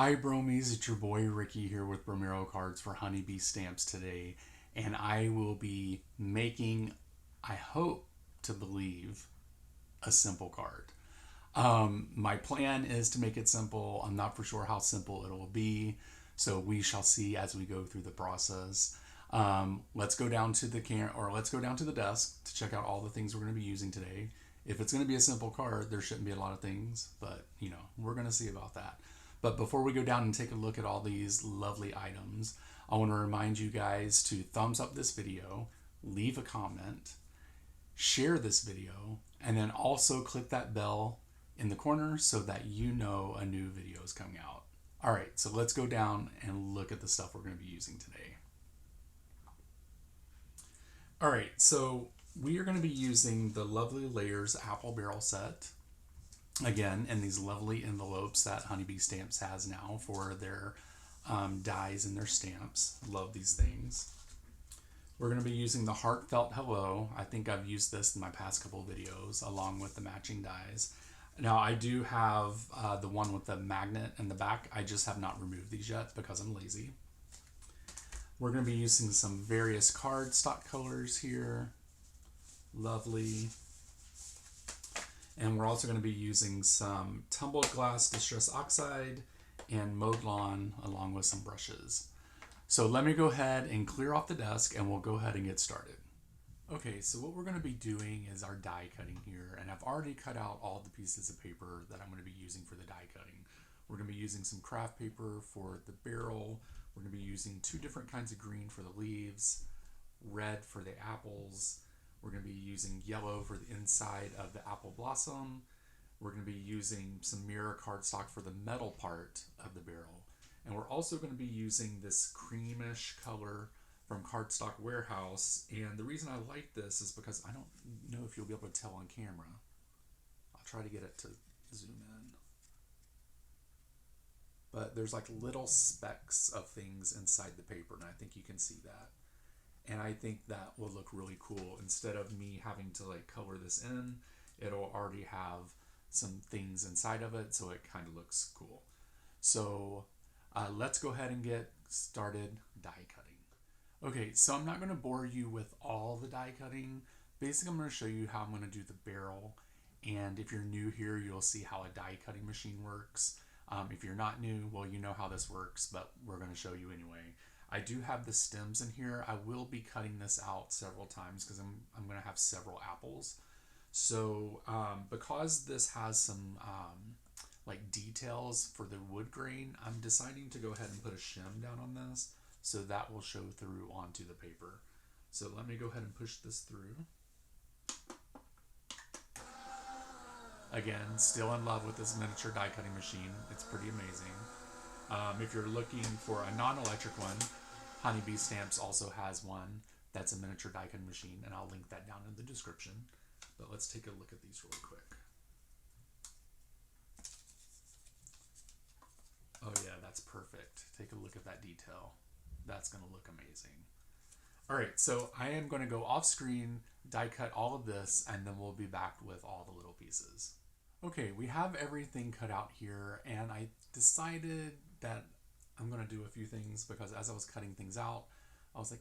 Hi Bromies, it's your boy Ricky here with Bromero Cards for Honeybee Stamps today, and I will be making, I hope to believe, a simple card. My plan is to make it simple. I'm not for sure how simple it will be, so we shall see as we go through the process. Let's go down to the let's go down to the desk to check out all the things we're going to be using today. If it's going to be a simple card, there shouldn't be a lot of things, but we're going to see about that. But before we go down and take a look at all these lovely items, I want to remind you guys to thumbs up this video, leave a comment, share this video, and then also click that bell in the corner so that you know a new video is coming out. All right, so let's go down and look at the stuff we're going to be using today. All right, so we are going to be using the Lovely Layers Apple Barrel set. Again, in these lovely envelopes that Honeybee Stamps has now for their dies and their stamps. Love these things. We're going to be using the Heartfelt Hello. I think I've used this in my past couple of videos along with the matching dies. Now I do have the one with the magnet in the back. I just have not removed these yet because I'm lazy. We're going to be using some various cardstock colors here. Lovely. And we're also going to be using some tumbled glass distress oxide and mowed lawn along with some brushes. So let me go ahead and clear off the desk and we'll go ahead and get started. Okay, so what we're going to be doing is our die cutting here, and I've already cut out all the pieces of paper that I'm going to be using for the die cutting. We're going to be using some craft paper for the barrel. We're going to be using two different kinds of green for the leaves, red for the apples. We're going to be using yellow for the inside of the apple blossom. We're going to be using some mirror cardstock for the metal part of the barrel. And we're also going to be using this creamish color from Cardstock Warehouse. And the reason I like this is because I don't know if you'll be able to tell on camera. I'll try to get it to zoom in. But there's like little specks of things inside the paper, and I think you can see that. And I think that will look really cool. Instead of me having to like color this in, it'll already have some things inside of it, so it kind of looks cool. So let's go ahead and get started die cutting. Okay, so I'm not going to bore you with all the die cutting. Basically, I'm going to show you how I'm going to do the barrel. And if you're new here, you'll see how a die cutting machine works. If you're not new, well, you know how this works, but we're going to show you anyway. I do have the stems in here. I will be cutting this out several times because I'm going to have several apples. So because this has some like details for the wood grain, I'm deciding to go ahead and put a shim down on this so that will show through onto the paper. So let me go ahead and push this through. Again, still in love with this miniature die cutting machine. It's pretty amazing. If you're looking for a non-electric one, Honeybee Stamps also has one that's a miniature die cutting machine, and I'll link that down in the description. But let's take a look at these really quick. Oh yeah, that's perfect. Take a look at that detail. That's going to look amazing. All right, so I am going to go off screen, die cut all of this, and then we'll be back with all the little pieces. Okay, we have everything cut out here, and I decided that I'm going to do a few things because as I was cutting things out, I was like,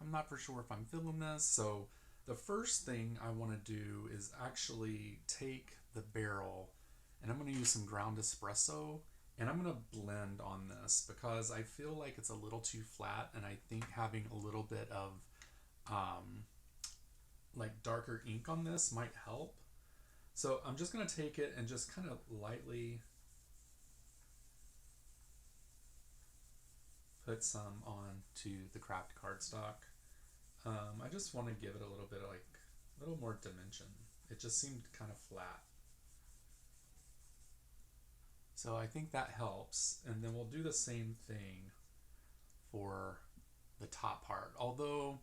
I'm not for sure if I'm feeling this. So the first thing I want to do is actually take the barrel, and I'm going to use some ground espresso, and I'm going to blend on this because I feel like it's a little too flat, and I think having a little bit of like darker ink on this might help. So I'm just going to take it and just kind of lightly put some on to the craft cardstock. I just want to give it a little bit of like a little more dimension. It just seemed kind of flat. So I think that helps. And then we'll do the same thing for the top part. Although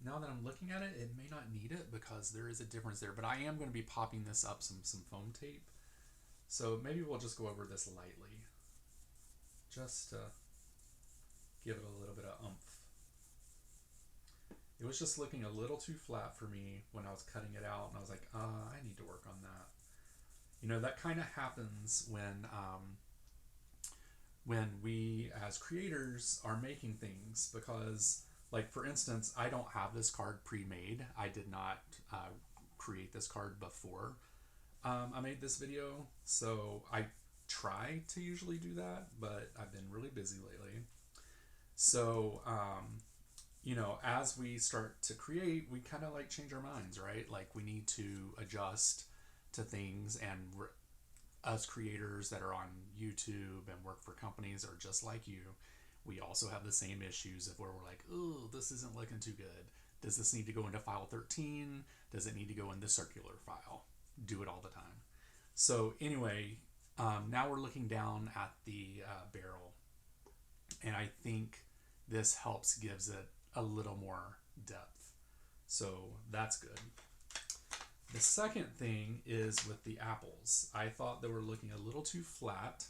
now that I'm looking at it, it may not need it because there is a difference there. But I am going to be popping this up some foam tape. So maybe we'll just go over this lightly. Just to give it a little bit of oomph. It was just looking a little too flat for me when I was cutting it out. And I was like, I need to work on that. You know, that kind of happens when when we as creators are making things, because like for instance, I don't have this card pre-made. I did not create this card before I made this video, so I try to usually do that, but I've been really busy lately. So you know, as we start to create, we kind of like change our minds, right? Like we need to adjust to things, and us creators that are on YouTube and work for companies are just like you. We also have the same issues of where we're like, oh, this isn't looking too good. Does this need to go into file 13? Does it need to go in the circular file? Do it all the time. So anyway, now we're looking down at the barrel, and I think this helps, gives it a little more depth. So that's good. The second thing is with the apples. I thought they were looking a little too flat.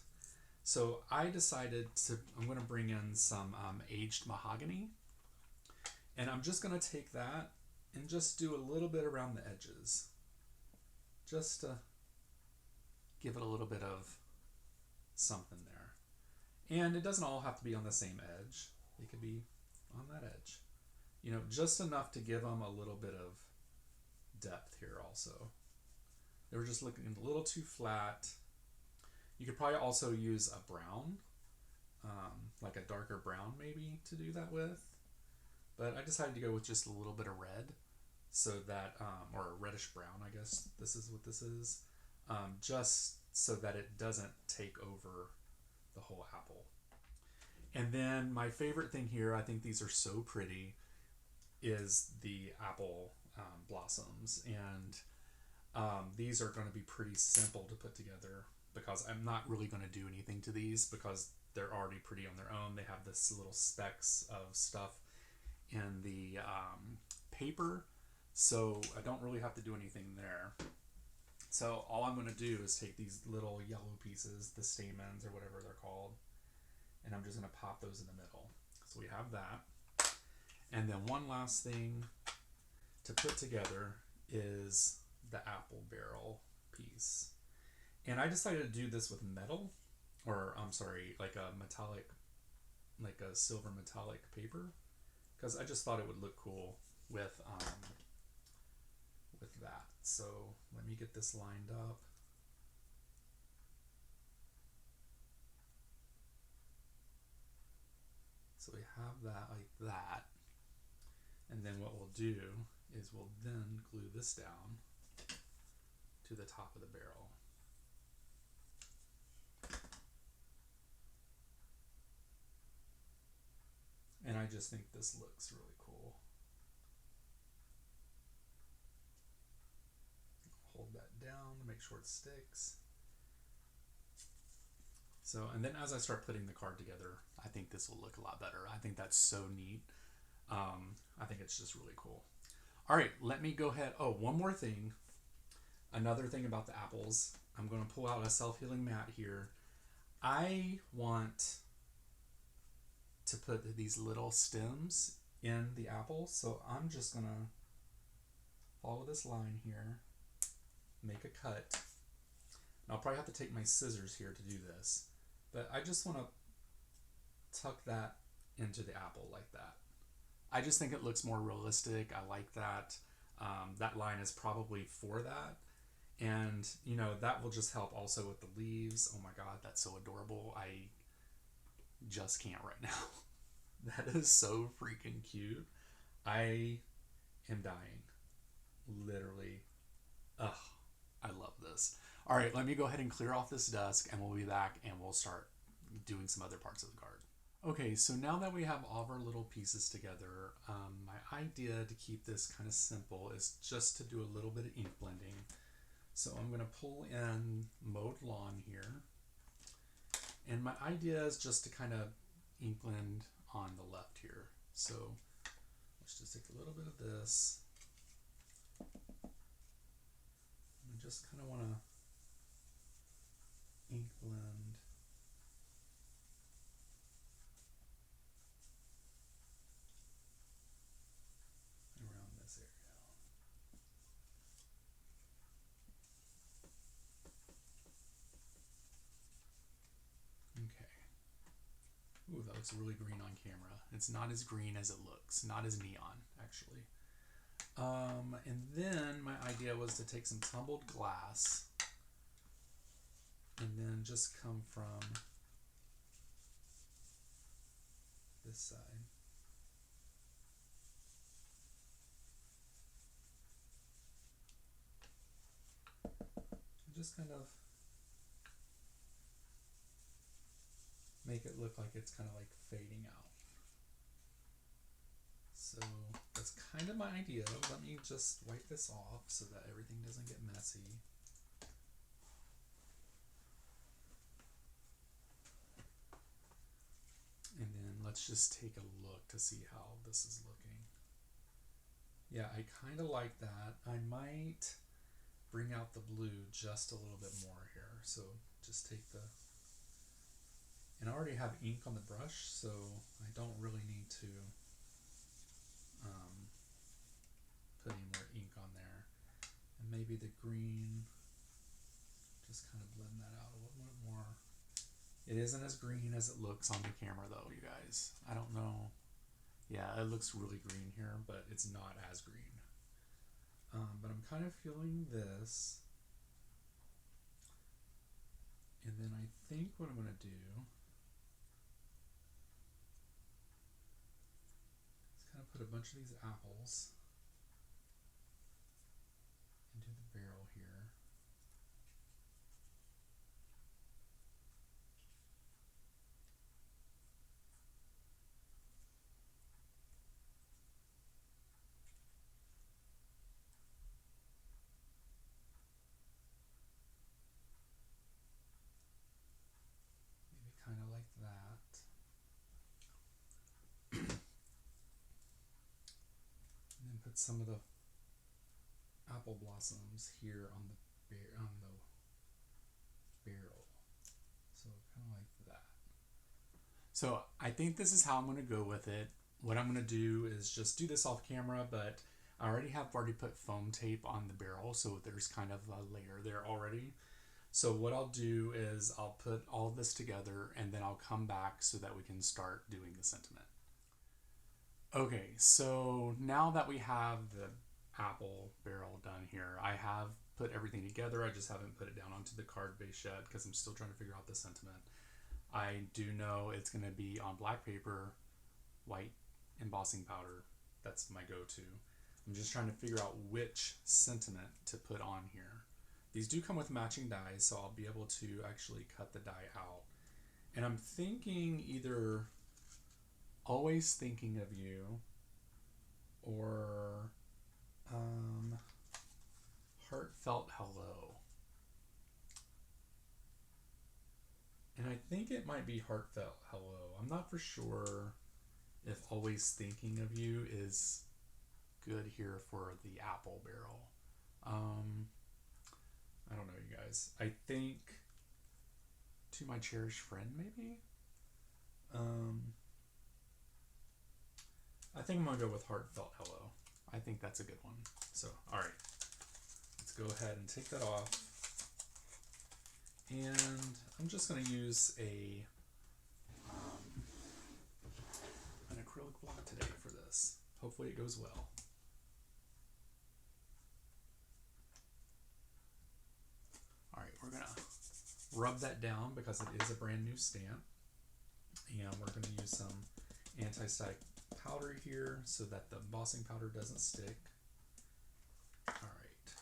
So I decided I'm going to bring in some aged mahogany. And I'm just going to take that and just do a little bit around the edges. Just to give it a little bit of something there. And it doesn't all have to be on the same edge. It could be on that edge. You know, just enough to give them a little bit of depth here also. They were just looking a little too flat. You could probably also use a brown, like a darker brown maybe to do that with. But I decided to go with just a little bit of red, so that, or a reddish brown, I guess this is what this is, just so that it doesn't take over the whole apple. And then my favorite thing here, I think these are so pretty, is the apple blossoms. And these are going to be pretty simple to put together, because I'm not really going to do anything to these because they're already pretty on their own. They have this little specks of stuff in the paper, so I don't really have to do anything there. So all I'm going to do is take these little yellow pieces, the stamens or whatever they're called, and I'm just going to pop those in the middle. So we have that. And then one last thing to put together is the apple barrel piece. And I decided to do this with metal, or I'm sorry, like a metallic, like a silver metallic paper, because I just thought it would look cool with that. So let me get this lined up. So we have that like that. And then what we'll do is we'll then glue this down to the top of the barrel. And I just think this looks really cool. Hold that down to make sure it sticks. So, and then as I start putting the card together, I think this will look a lot better. I think that's so neat. I think it's just really cool. All right, let me go ahead. Oh, one more thing. Another thing about the apples. I'm going to pull out a self-healing mat here. I want to put these little stems in the apple, so I'm just going to follow this line here, make a cut. And I'll probably have to take my scissors here to do this, but I just want to tuck that into the apple like that. I just think it looks more realistic. I like that. That line is probably for that. And, you know, that will just help also with the leaves. Oh my God, that's so adorable. I just can't right now. That is so freaking cute. I am dying. Literally. Ugh, I love this. All right, let me go ahead and clear off this desk, and we'll be back and we'll start doing some other parts of the card. Okay, so now that we have all of our little pieces together, my idea to keep this kind of simple is just to do a little bit of ink blending. So I'm going to pull in Mowed Lawn here. And my idea is just to kind of ink blend on the left here. So let's just take a little bit of this. And just kind of want to ink blend around this area. Okay. looks really green on camera. It's not as green as it looks, not as neon actually. And then my idea was to take some tumbled glass and then just come from this side. And just kind of make it look like it's kind of like fading out. So that's kind of my idea. Let me just wipe this off so that everything doesn't get messy. And then let's just take a look to see how this is looking. Yeah, I kind of like that. I might bring out the blue just a little bit more here. So just take the, and I already have ink on the brush, so I don't really need to put any more ink on there. And maybe the green, just kind of blend that out a little bit more. It isn't as green as it looks on the camera though, you guys. I don't know. Yeah, it looks really green here, but it's not as green. But I'm kind of feeling this. And then I think what I'm going to do is kind of put a bunch of these apples into the barrel here. Maybe kind of like that. And then put some of the apple blossoms here on the barrel. So kind of like that. So I think this is how I'm going to go with it. What I'm going to do is just do this off camera, but I already put foam tape on the barrel, so there's kind of a layer there already. So what I'll do is I'll put all of this together and then I'll come back so that we can start doing the sentiment. Okay, so now that we have the apple barrel done here, I have put everything together. I just haven't put it down onto the card base yet because I'm still trying to figure out the sentiment. I do know it's going to be on black paper, white embossing powder. That's my go-to. I'm just trying to figure out which sentiment to put on here. These do come with matching dies, so I'll be able to actually cut the die out. And I'm thinking either Always Thinking of You or Heartfelt Hello. And I think it might be Heartfelt Hello. I'm not for sure if Always Thinking of You is good here for the apple barrel. I don't know, you guys. I think To My Cherished Friend, maybe? I think I'm going to go with Heartfelt Hello. I think that's a good one. So, alright. Let's go ahead and take that off. And I'm just going to use an acrylic block today for this. Hopefully it goes well. Alright, we're going to rub that down because it is a brand new stamp. And we're going to use some anti-static powder here so that the embossing powder doesn't stick. Alright.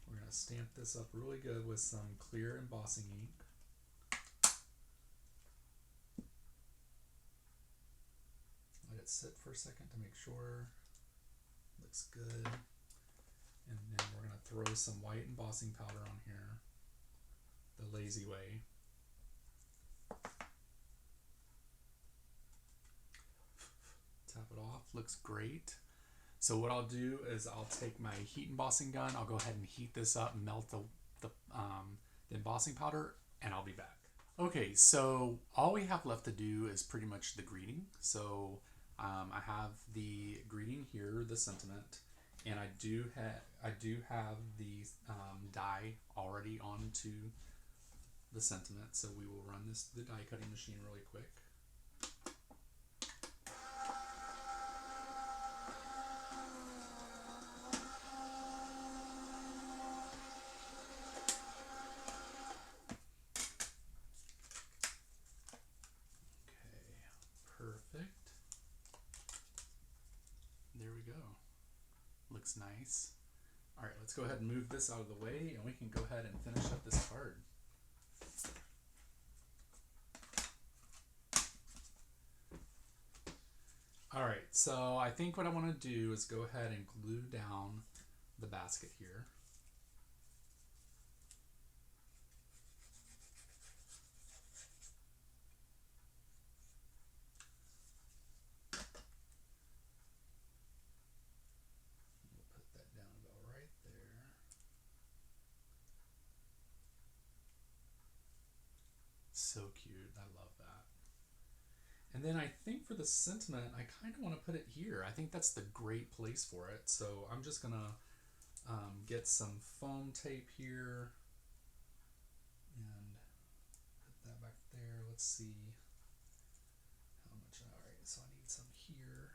We're going to stamp this up really good with some clear embossing ink. Let it sit for a second to make sure it looks good. And then we're going to throw some white embossing powder on here, the lazy way. Tap it off, looks great. So what I'll do is I'll take my heat embossing gun, I'll go ahead and heat this up, melt the embossing powder, and I'll be back. Okay, so all we have left to do is pretty much the greeting. So I have the greeting here, the sentiment, and I do have the die already onto the sentiment. So we will run this through the die cutting machine really quick. Perfect. There we go. Looks nice. All right, let's go ahead and move this out of the way and we can go ahead and finish up this card. All right, so I think what I want to do is go ahead and glue down the basket here. So cute. I love that. And then I think for the sentiment, I kind of want to put it here. I think that's the great place for it. So I'm just going to get some foam tape here and put that back there. Let's see how much. All right, so I need some here.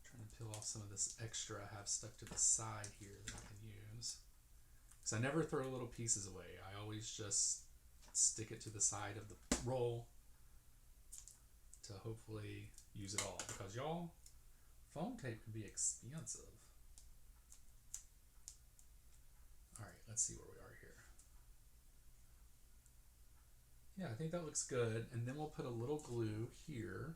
Trying to peel off some of this extra I have stuck to the side here that I can use. So I never throw little pieces away. I always just stick it to the side of the roll to hopefully use it all. Because y'all, foam tape can be expensive. All right, let's see where we are here. Yeah, I think that looks good. And then we'll put a little glue here.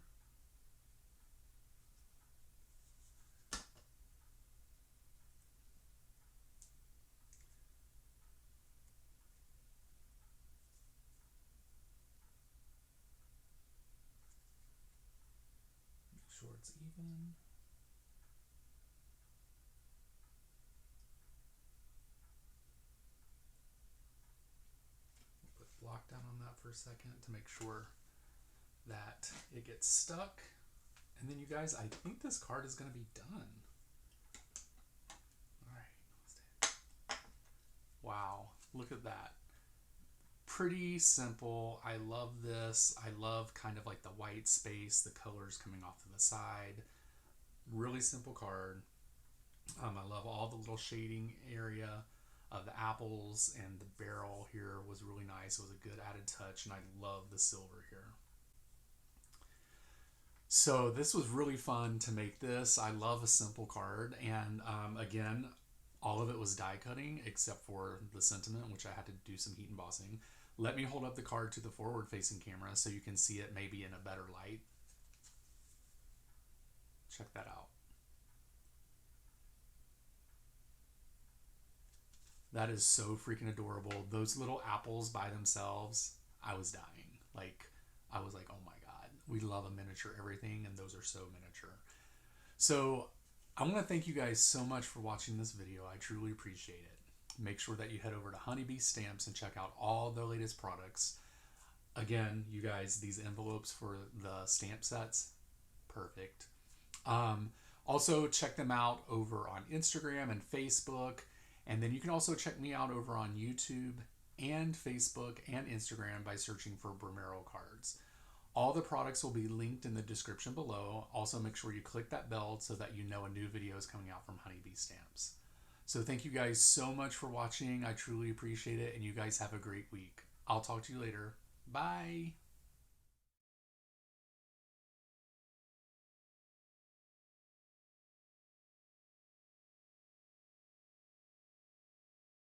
Sure it's even. We'll put block down on that for a second to make sure that it gets stuck. And then you guys, I think this card is going to be done. All right. Wow, look at that. Pretty simple. I love this. I love kind of like the white space, the colors coming off to the side. Really simple card. I love all the little shading area of the apples, and the barrel here was really nice. It was a good added touch, and I love the silver here. So this was really fun to make this. I love a simple card, and again, all of it was die cutting except for the sentiment, which I had to do some heat embossing. Let me hold up the card to the forward facing camera so you can see it maybe in a better light. Check that out. That is so freaking adorable. Those little apples by themselves, I was dying. Like, I was like, oh my God, we love a miniature everything, and those are so miniature. So I want to thank you guys so much for watching this video. I truly appreciate it. Make sure that you head over to Honeybee Stamps and check out all the latest products. Again, you guys, these envelopes for the stamp sets, perfect. Also, check them out over on Instagram and Facebook. And then you can also check me out over on YouTube and Facebook and Instagram by searching for Bromero Cards. All the products will be linked in the description below. Also, make sure you click that bell so that you know a new video is coming out from Honeybee Stamps. So thank you guys so much for watching. I truly appreciate it, and you guys have a great week. I'll talk to you later. Bye.